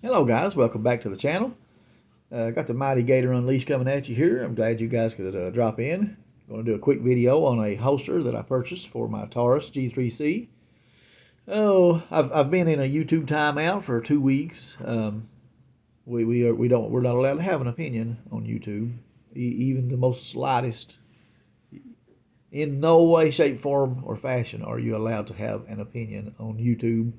Hello guys, welcome back to the channel. Got the Mighty Gator Unleashed coming at you here. I'm glad you guys could drop in. I'm going to do a quick video on a holster that I purchased for my Taurus G3C. Oh, I've been in a YouTube timeout for 2 weeks. We're not allowed to have an opinion on YouTube, even the most slightest. In no way, shape, form, or fashion are you allowed to have an opinion on YouTube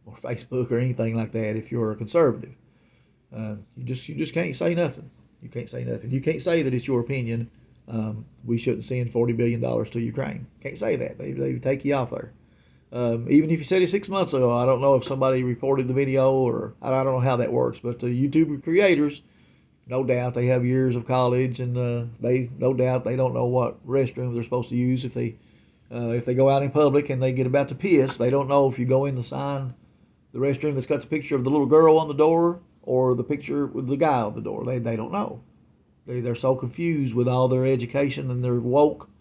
or Facebook or anything like that if you're a conservative. You just can't say nothing. You can't say nothing. You can't say that it's your opinion. We shouldn't send $40 billion to Ukraine. Can't say that. They take you off there. Even if you said it 6 months ago, I don't know if somebody reported the video or I don't know how that works. But the YouTube creators, no doubt they have years of college, and no doubt they don't know what restroom they're supposed to use if they go out in public and they get about to piss. They don't know if you go in the restroom that's got the picture of the little girl on the door or the picture with the guy on the door. They don't know. They're so confused with all their education and their woke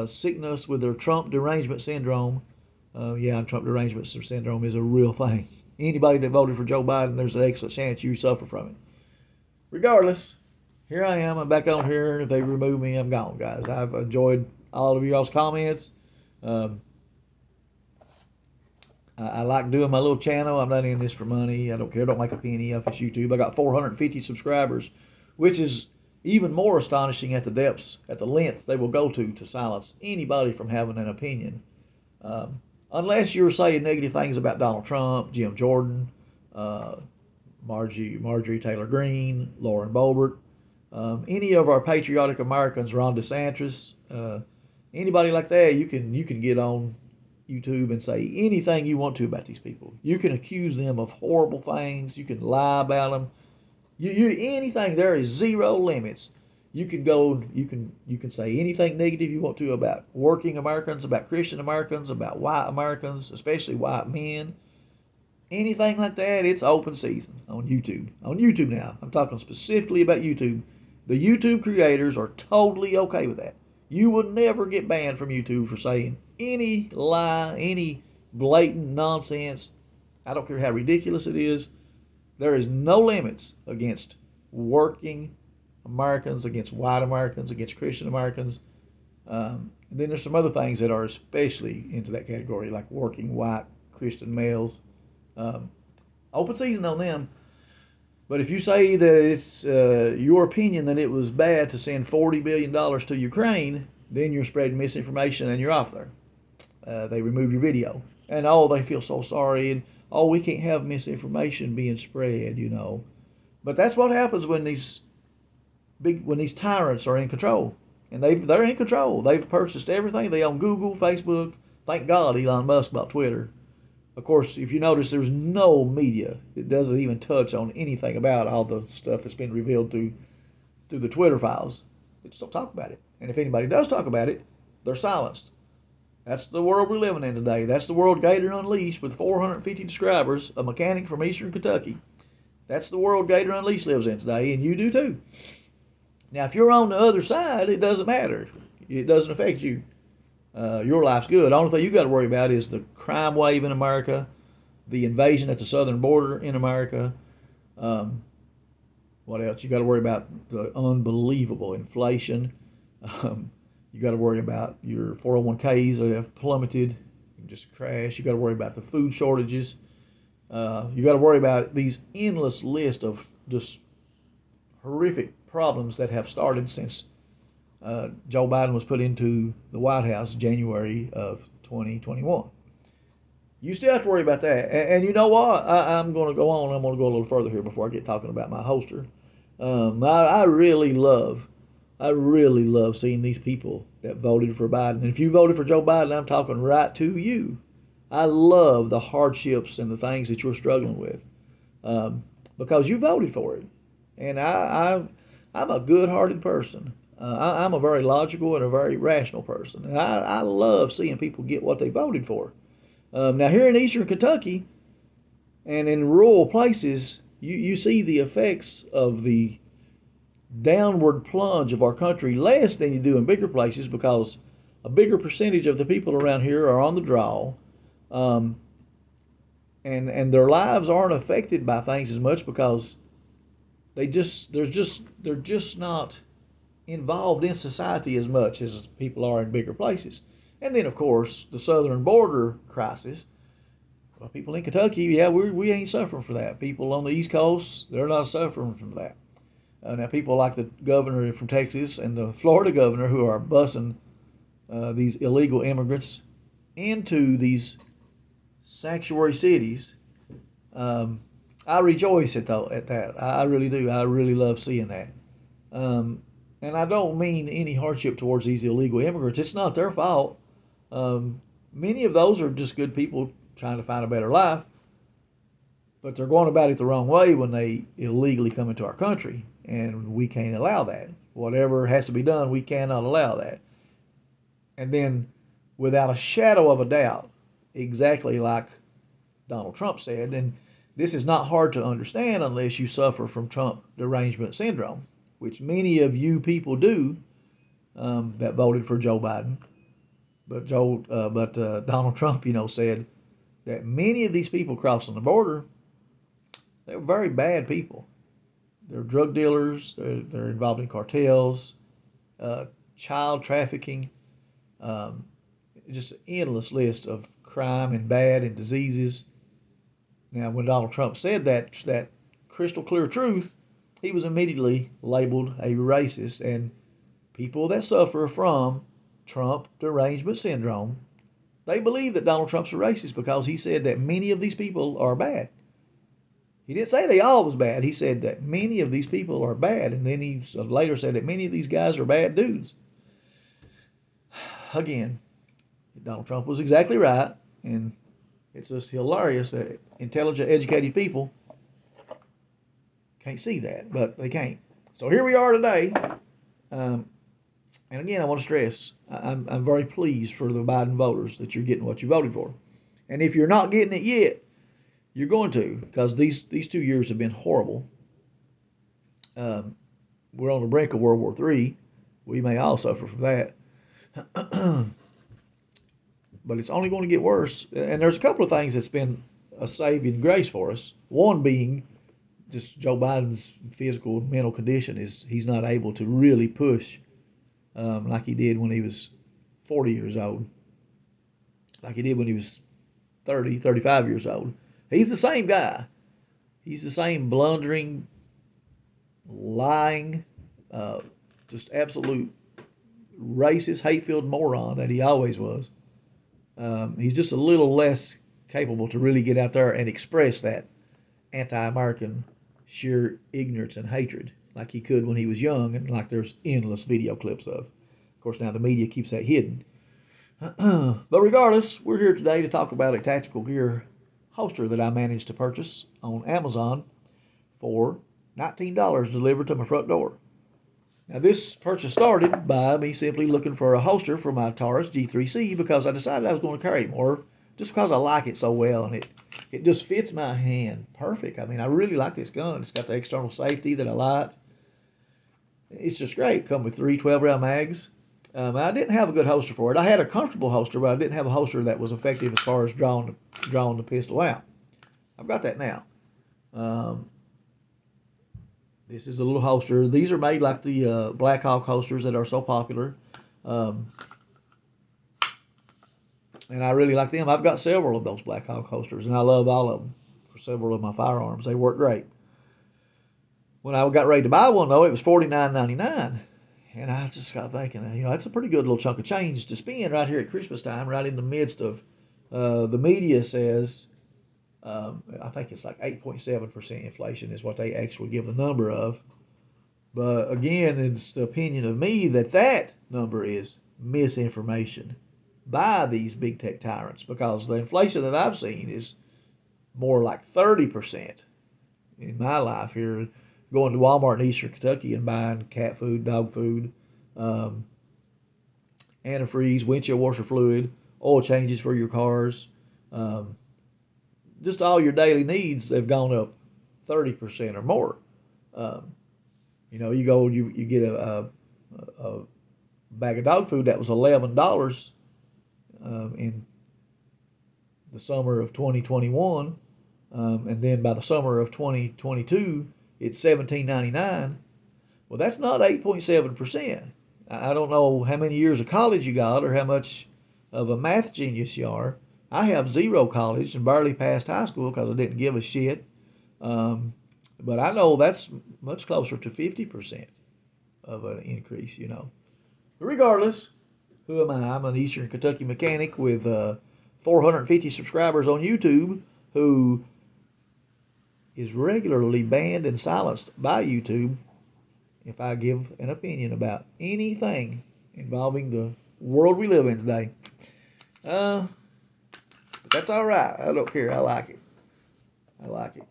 sickness with their Trump derangement syndrome. Trump derangement syndrome is a real thing. Anybody that voted for Joe Biden, there's an excellent chance you suffer from it. Regardless, here I am. I'm back on here. If they remove me, I'm gone, guys. I've enjoyed all of y'all's comments. I like doing my little channel. I'm not in this for money. I don't care. I don't make a penny off this YouTube. I got 450 subscribers, which is even more astonishing at the depths, at the lengths they will go to silence anybody from having an opinion. Unless you're saying negative things about Donald Trump, Jim Jordan, Marjorie Taylor Greene, Lauren Boebert, any of our patriotic Americans, Ron DeSantis, anybody like that, you can get on YouTube and say anything you want to about these people. You can accuse them of horrible things. You can lie about them. Anything. There is zero limits. You can go. You can say anything negative you want to about working Americans, about Christian Americans, about white Americans, especially white men. Anything like that. It's open season on YouTube. On YouTube now. I'm talking specifically about YouTube. The YouTube creators are totally okay with that. You would never get banned from YouTube for saying any lie, any blatant nonsense. I don't care how ridiculous it is. There is no limits against working Americans, against white Americans, against Christian Americans. Then there's some other things that are especially into that category, like working white Christian males. Open season on them. But if you say that it's your opinion that it was bad to send $40 billion to Ukraine, then you're spreading misinformation and you're off there. They remove your video. And, they feel so sorry. And, we can't have misinformation being spread, you know. But that's what happens when these tyrants are in control. And they're in control. They've purchased everything. They own Google, Facebook. Thank God Elon Musk bought Twitter. Of course, if you notice, there's no media that doesn't even touch on anything about all the stuff that's been revealed through the Twitter files. They just don't talk about it. And if anybody does talk about it, they're silenced. That's the world we're living in today. That's the world Gator Unleashed with 450 subscribers, a mechanic from Eastern Kentucky. That's the world Gator Unleashed lives in today, and you do too. Now, if you're on the other side, it doesn't matter. It doesn't affect you. Your life's good. The only thing you got to worry about is the crime wave in America, the invasion at the southern border in America. What else? You got to worry about the unbelievable inflation. You got to worry about your 401ks that have plummeted and just crashed. You got to worry about the food shortages. You got to worry about these endless list of just horrific problems that have started since Joe Biden was put into the White House January of 2021. You still have to worry about that. And you know what? I'm going to go on. I'm going to go a little further here before I get talking about my holster. I really love seeing these people that voted for Biden. And if you voted for Joe Biden, I'm talking right to you. I love the hardships and the things that you're struggling with because you voted for it. And I'm a good-hearted person. I'm a very logical and a very rational person. And I love seeing people get what they voted for. Now, here in Eastern Kentucky and in rural places, you see the effects of the downward plunge of our country less than you do in bigger places because a bigger percentage of the people around here are on the draw. and their lives aren't affected by things as much because they're just not involved in society as much as people are in bigger places. And then, of course, the southern border crisis. Well, people in Kentucky, yeah, we ain't suffering for that. People on the East Coast, they're not suffering from that. Now, people like the governor from Texas and the Florida governor who are busing these illegal immigrants into these sanctuary cities. I rejoice at that. I really do. I really love seeing that. And I don't mean any hardship towards these illegal immigrants. It's not their fault. Many of those are just good people trying to find a better life, but they're going about it the wrong way when they illegally come into our country, and we can't allow that. Whatever has to be done, we cannot allow that. And then, without a shadow of a doubt, exactly like Donald Trump said, and this is not hard to understand unless you suffer from Trump derangement syndrome, which many of you people do that voted for Joe Biden. But Donald Trump, said that many of these people crossing the border, they're very bad people. They're drug dealers. They're involved in cartels, child trafficking, just an endless list of crime and bad and diseases. Now, when Donald Trump said that crystal clear truth, he was immediately labeled a racist, and people that suffer from Trump derangement syndrome, they believe that Donald Trump's a racist because he said that many of these people are bad. He didn't say they all was bad. He said that many of these people are bad, and then he later said that many of these guys are bad dudes. Again, Donald Trump was exactly right, and it's just hilarious that intelligent, educated people can't see that, but they can't. So here we are today. And again, I want to stress, I'm very pleased for the Biden voters that you're getting what you voted for. And if you're not getting it yet, you're going to, because these 2 years have been horrible. We're on the brink of World War III. We may all suffer from that. But it's only going to get worse. And there's a couple of things that's been a saving grace for us. One being just Joe Biden's physical and mental condition is he's not able to really push like he did when he was 40 years old, like he did when he was 30, 35 years old. He's the same guy. He's the same blundering, lying, just absolute racist, hate-filled moron that he always was. He's just a little less capable to really get out there and express that anti-American sheer ignorance and hatred like he could when he was young, and like there's endless video clips of. Of course, now the media keeps that hidden. But regardless, we're here today to talk about a tactical gear holster that I managed to purchase on Amazon for $19 delivered to my front door. Now, this purchase started by me simply looking for a holster for my Taurus G3C because I decided I was going to carry more, just because I like it so well, and it just fits my hand perfect. I mean, I really like this gun. It's got the external safety that I like. It's just great. Come with 3 12-round mags. I didn't have a good holster for it. I had a comfortable holster, but I didn't have a holster that was effective as far as drawing the pistol out. I've got that now. This is a little holster. These are made like the Black Hawk holsters that are so popular. And I really like them. I've got several of those Black Hawk holsters, and I love all of them for several of my firearms. They work great. When I got ready to buy one, though, it was $49.99. And I just got thinking, that's a pretty good little chunk of change to spend right here at Christmas time, right in the midst of the media says, I think it's like 8.7% inflation is what they actually give the number of. But again, it's the opinion of me that number is misinformation by these big tech tyrants, because the inflation that I've seen is more like 30% in my life here, going to Walmart in Eastern Kentucky and buying cat food, dog food, antifreeze, windshield washer fluid, oil changes for your cars, just all your daily needs have gone up 30% or more. You get a bag of dog food that was $11 in the summer of 2021. and then by the summer of 2022, it's $17.99. Well, that's not 8.7%. I don't know how many years of college you got or how much of a math genius you are. I have 0 college and barely passed high school because I didn't give a shit. But I know that's much closer to 50% of an increase, you know. But regardless, who am I? I'm an Eastern Kentucky mechanic with 450 subscribers on YouTube who is regularly banned and silenced by YouTube if I give an opinion about anything involving the world we live in today. But that's all right. I don't care. I like it. I like it.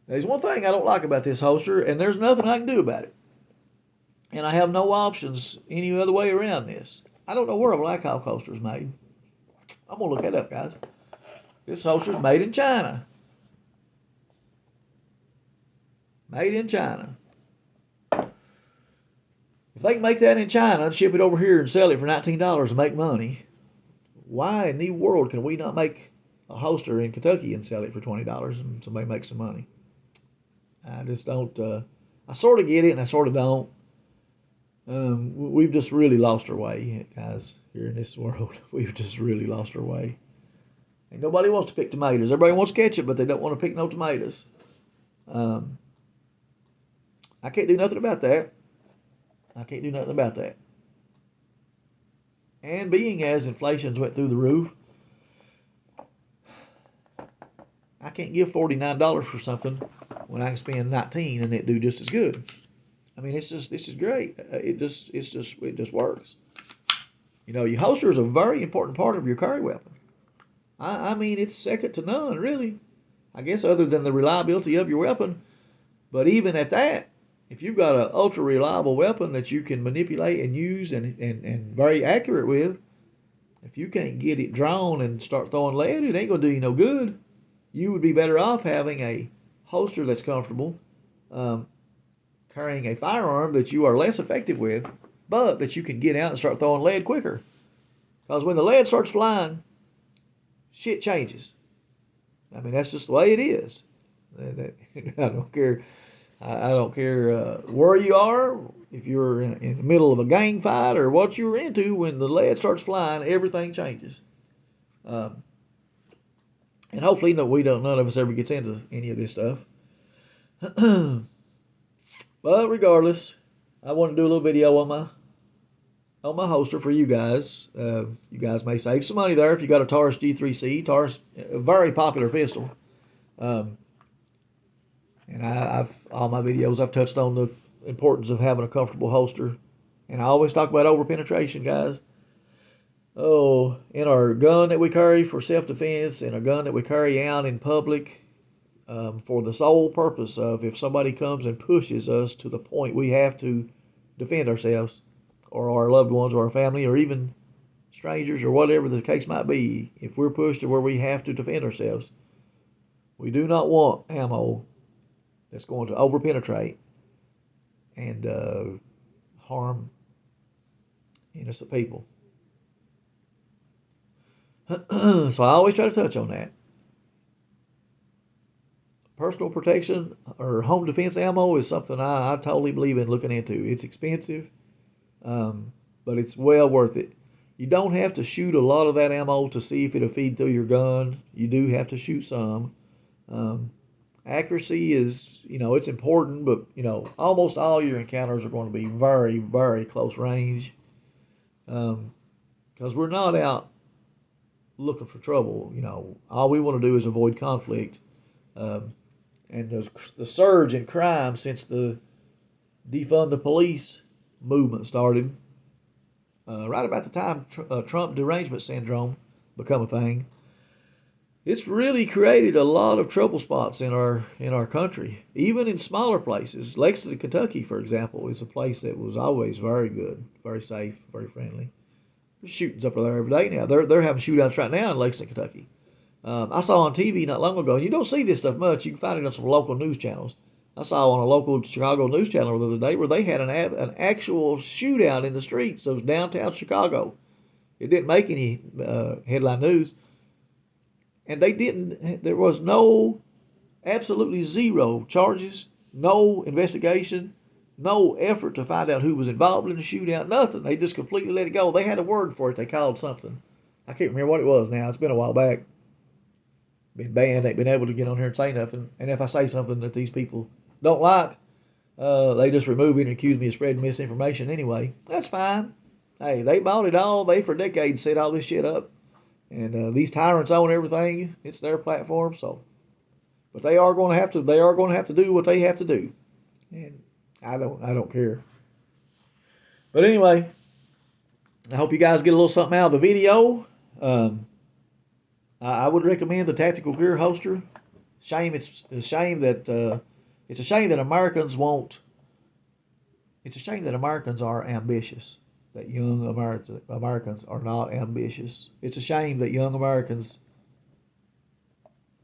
There's one thing I don't like about this holster, and there's nothing I can do about it. And I have no options any other way around this. I don't know where a Black Hawk holster is made. I'm going to look that up, guys. This holster is made in China. Made in China. If they can make that in China and ship it over here and sell it for $19 and make money, why in the world can we not make a holster in Kentucky and sell it for $20 and somebody makes some money? I just don't. I sort of get it and I sort of don't. We've just really lost our way, guys, here in this world. We've just really lost our way. And nobody wants to pick tomatoes. Everybody wants ketchup, but they don't want to pick no tomatoes. I can't do nothing about that. I can't do nothing about that. And being as inflation's went through the roof, I can't give $49 for something when I can spend $19 and it do just as good. I mean, this is great. It just works. You know, your holster is a very important part of your carry weapon. I mean, it's second to none, really. I guess other than the reliability of your weapon. But even at that, if you've got an ultra reliable weapon that you can manipulate and use and very accurate with, if you can't get it drawn and start throwing lead, it ain't gonna do you no good. You would be better off having a holster that's comfortable, carrying a firearm that you are less effective with, but that you can get out and start throwing lead quicker. Because when the lead starts flying, shit changes. I mean, that's just the way it is. I don't care. I don't care where you are, if you're in the middle of a gang fight or what you're into. When the lead starts flying, everything changes. And hopefully, none of us ever gets into any of this stuff. But regardless, I want to do a little video on my holster for you guys. You guys may save some money there if you got a Taurus G3C. Taurus, a very popular pistol. And all my videos, I've touched on the importance of having a comfortable holster. And I always talk about over-penetration, guys. Oh, in our gun that we carry for self-defense, and a gun that we carry out in public, for the sole purpose of if somebody comes and pushes us to the point we have to defend ourselves, or our loved ones, or our family, or even strangers, or whatever the case might be, if we're pushed to where we have to defend ourselves, we do not want ammo that's going to over-penetrate and harm innocent people. So I always try to touch on that. Personal protection or home defense ammo is something I totally believe in looking into. It's expensive, but it's well worth it. You don't have to shoot a lot of that ammo to see if it'll feed through your gun. You do have to shoot some. Accuracy is, it's important, but, almost all your encounters are going to be very, very close range. Because we're not out looking for trouble. All we want to do is avoid conflict. And the surge in crime since the defund the police movement started, right about the time Trump derangement syndrome become a thing, it's really created a lot of trouble spots in our country, even in smaller places. Lexington, Kentucky, for example, is a place that was always very good, very safe, very friendly. There's shootings up there every day now. They're having shootouts right now in Lexington, Kentucky. I saw on TV not long ago, and you don't see this stuff much. You can find it on some local news channels. I saw on a local Chicago news channel the other day where they had an actual shootout in the streets of downtown Chicago. It didn't make any headline news. And they didn't, there was no, absolutely zero charges, no investigation, no effort to find out who was involved in the shootout, nothing. They just completely let it go. They had a word for it. They called something. I can't remember what it was now. It's been a while back. Been banned. Ain't been able to get on here and say nothing. And if I say something that these people don't like, they just remove it and accuse me of spreading misinformation anyway. That's fine. Hey, they bought it all. They for decades set all this shit up. And these tyrants own everything. It's their platform, so. But they are going to have to. They are going to have to do what they have to do, and I don't care. But anyway, I hope you guys get a little something out of the video. I would recommend the Tactical Gear Holster. It's a shame that Americans won't. It's a shame that Americans are ambitious. That young Americans are not ambitious. It's a shame that young Americans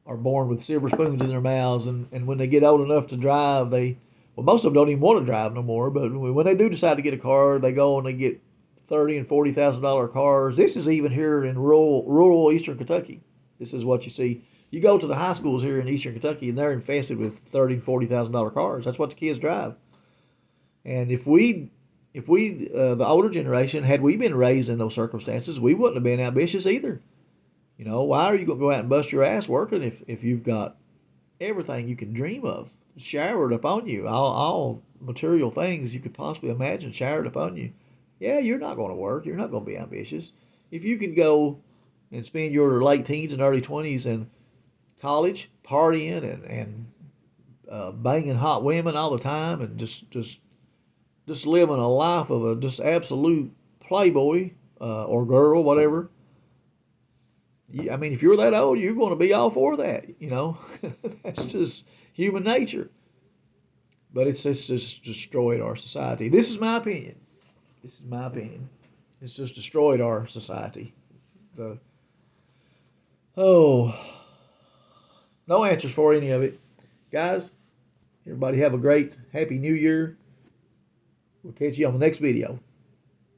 are born with silver spoons in their mouths, and when they get old enough to drive, most of them don't even want to drive no more. But when they do decide to get a car, they go and they get $30,000 and $40,000 cars. This is even here in rural Eastern Kentucky. This is what you see. You go to the high schools here in Eastern Kentucky, and they're infested with $30,000 and $40,000 cars. That's what the kids drive. And if we, the older generation, had we been raised in those circumstances, we wouldn't have been ambitious either. You know, why are you going to go out and bust your ass working if you've got everything you can dream of showered upon you, all material things you could possibly imagine showered upon you? Yeah, you're not going to work. You're not going to be ambitious. If you can go and spend your late teens and early 20s in college, partying and banging hot women all the time and just living a life of a just absolute playboy or girl, whatever. I mean, if you're that old, you're going to be all for that, you know. That's just human nature. But it's just destroyed our society. This is my opinion. This is my opinion. It's just destroyed our society. No answers for any of it. Guys, everybody have a great, happy new year. We'll catch you on the next video.